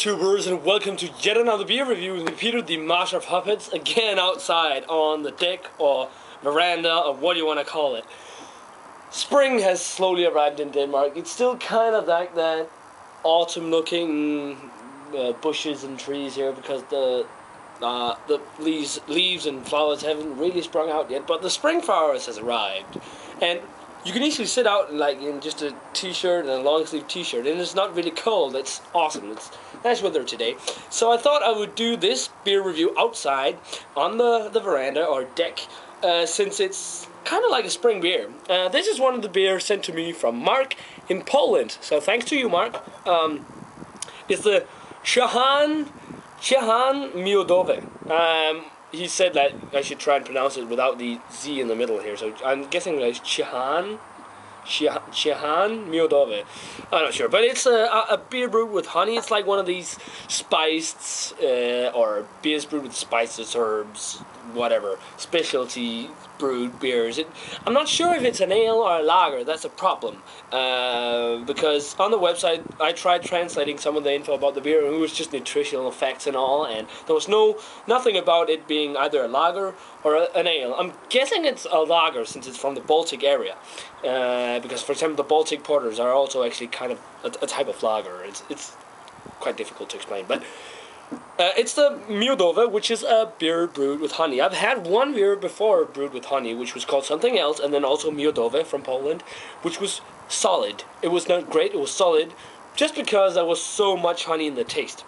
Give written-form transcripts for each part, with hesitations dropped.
YouTubers, and welcome to yet another beer review with Peter the Master of Puppets, again outside on the deck or veranda or what you want to call it. Spring has slowly arrived in Denmark. It's still kind of like that autumn looking bushes and trees here because the leaves and flowers haven't really sprung out yet, but the spring flowers has arrived. And you can easily sit out in just a t-shirt and a long sleeve t-shirt, and it's not really cold. It's awesome. It's nice weather today. So I thought I would do this beer review outside on the veranda or deck, since it's kind of like a spring beer. This is one of the beers sent to me from Mark in Poland. So thanks to you, Mark. It's the Ciechanów Miodowe. He said that I should try and pronounce it without the Z in the middle here, so I'm guessing it's Ciechanów Miodowe. I'm not sure, but it's a beer brewed with honey. It's like one of these spiced, or beers brewed with spices, herbs, whatever, specialty brewed beers. I'm not sure if it's an ale or a lager. That's a problem, because on the website I tried translating some of the info about the beer, and it was just nutritional facts and all, and there was nothing about it being either a lager or an ale. I'm guessing it's a lager since it's from the Baltic area, because for example the Baltic porters are also actually kind of a type of lager. It's quite difficult to explain, but it's the Miodowe, which is a beer brewed with honey. I've had one beer before brewed with honey, which was called something else, and then also Miodowe from Poland, which was solid. It was not great, it was solid, just because there was so much honey in the taste.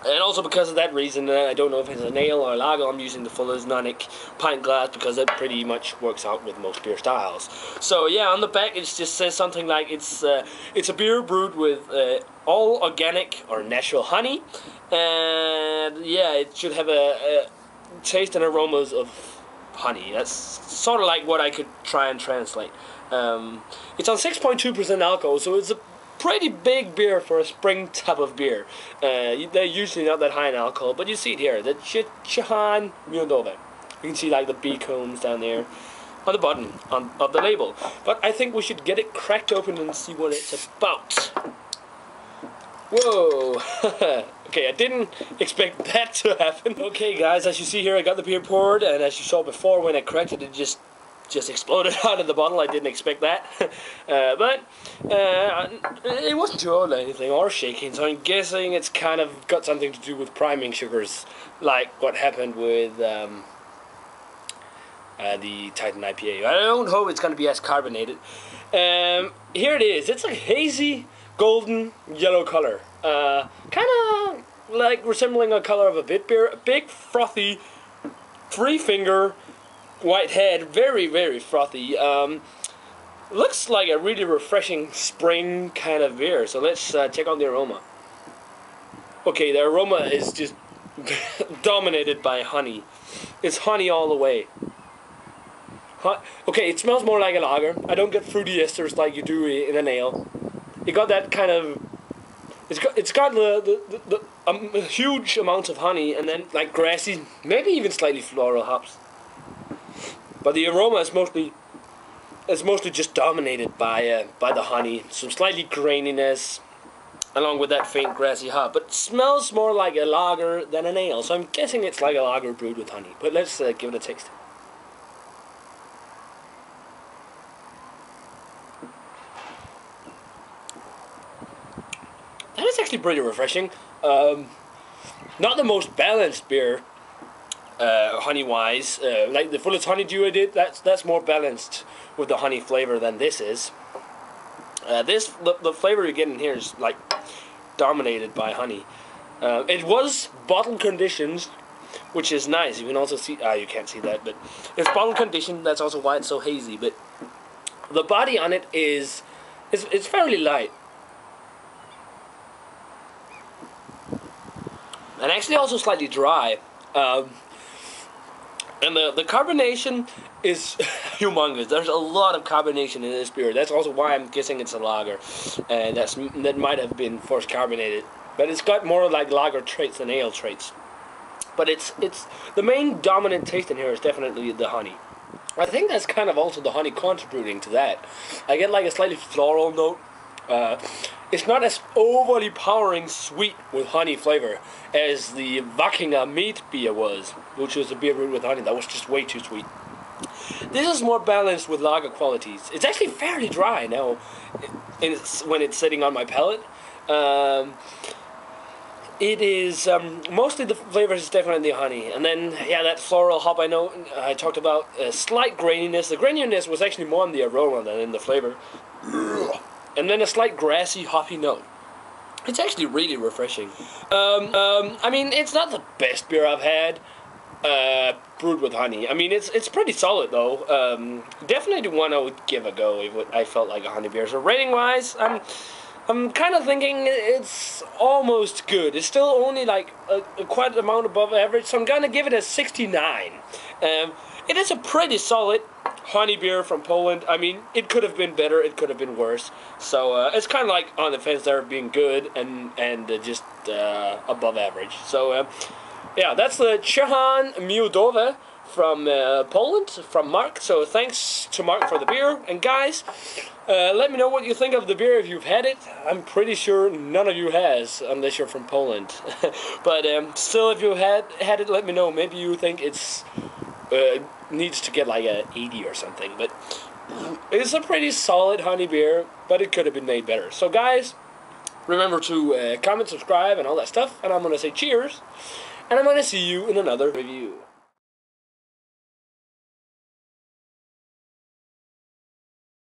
And also because of that reason, I don't know if it's an ale or a lager. I'm using the Fuller's Nonic pint glass because it pretty much works out with most beer styles. So yeah, on the back it just says something like it's a beer brewed with all organic or natural honey, and yeah, it should have a taste and aromas of honey. That's sort of like what I could try and translate. It's on 6.2% alcohol, so it's a pretty big beer for a spring type of beer. They're usually not that high in alcohol, but you see it here, the Ciechanów Miodowe. You can see like the bee cones down there on the bottom of the label. But I think we should get it cracked open and see what it's about. Whoa! Okay, I didn't expect that to happen. Okay guys, as you see here, I got the beer poured, and as you saw before, when I cracked it, it just exploded out of the bottle. I didn't expect that. But it wasn't too old or anything, or shaking, so I'm guessing it's kind of got something to do with priming sugars, like what happened with the Titan IPA. I don't hope it's going to be as carbonated. Here it is. It's a hazy golden yellow color, kind of like resembling a color of a bit beer. A big frothy 3-finger white head, very, very frothy. Looks like a really refreshing spring kind of beer. So let's check out the aroma. Okay, the aroma is just dominated by honey. It's honey all the way. Okay, it smells more like a lager. I don't get fruity esters like you do in an ale. It got that kind of. It's got the huge amounts of honey, and then like grassy, maybe even slightly floral hops. But the aroma is mostly just dominated by the honey. Some slightly graininess, along with that faint grassy hop. But it smells more like a lager than an ale. So I'm guessing it's like a lager brewed with honey. But let's give it a taste. That is actually pretty refreshing. Not the most balanced beer. Honey-wise, like the Fuller's Honeydew I did, that's more balanced with the honey flavor than this is. The flavor you get in here is like dominated by honey. It was bottle conditioned, which is nice. You can also see, you can't see that, but it's bottle conditioned. That's also why it's so hazy. But the body on it it's fairly light, and actually also slightly dry. And the carbonation is humongous. There's a lot of carbonation in this beer. That's also why I'm guessing it's a lager. That might have been forced carbonated. But it's got more like lager traits than ale traits. But it's the main dominant taste in here is definitely the honey. I think that's kind of also the honey contributing to that. I get like a slightly floral note. it's not as overly powering sweet with honey flavor as the Wikinger meat beer was, which was a beer brewed with honey. That was just way too sweet. This is more balanced with lager qualities. It's actually fairly dry now when it's sitting on my palate. It is mostly the flavor is definitely honey, and then yeah, that floral hop I talked about, slight graininess. The graininess was actually more in the aroma than in the flavor, and then a slight grassy hoppy note. It's actually really refreshing. I mean, it's not the best beer I've had brewed with honey. I mean, it's pretty solid though. Definitely the one I would give a go if I felt like a honey beer. So rating wise, I'm kind of thinking it's almost good. It's still only like a quite amount above average, so I'm gonna give it a 69. It is a pretty solid honey beer from Poland. I mean, it could have been better, it could have been worse. So it's kind of like on the fence there, being good and just above average. So yeah, that's the Ciechan Miodowe from Poland, from Mark. So thanks to Mark for the beer. And guys, let me know what you think of the beer if you've had it. I'm pretty sure none of you has, unless you're from Poland. But still, if you had it, let me know. Maybe you think it's needs to get like a 80 or something. But it's a pretty solid honey beer, but it could have been made better. So guys, remember to comment, subscribe, and all that stuff. And I'm going to say cheers. And I'm going to see you in another review.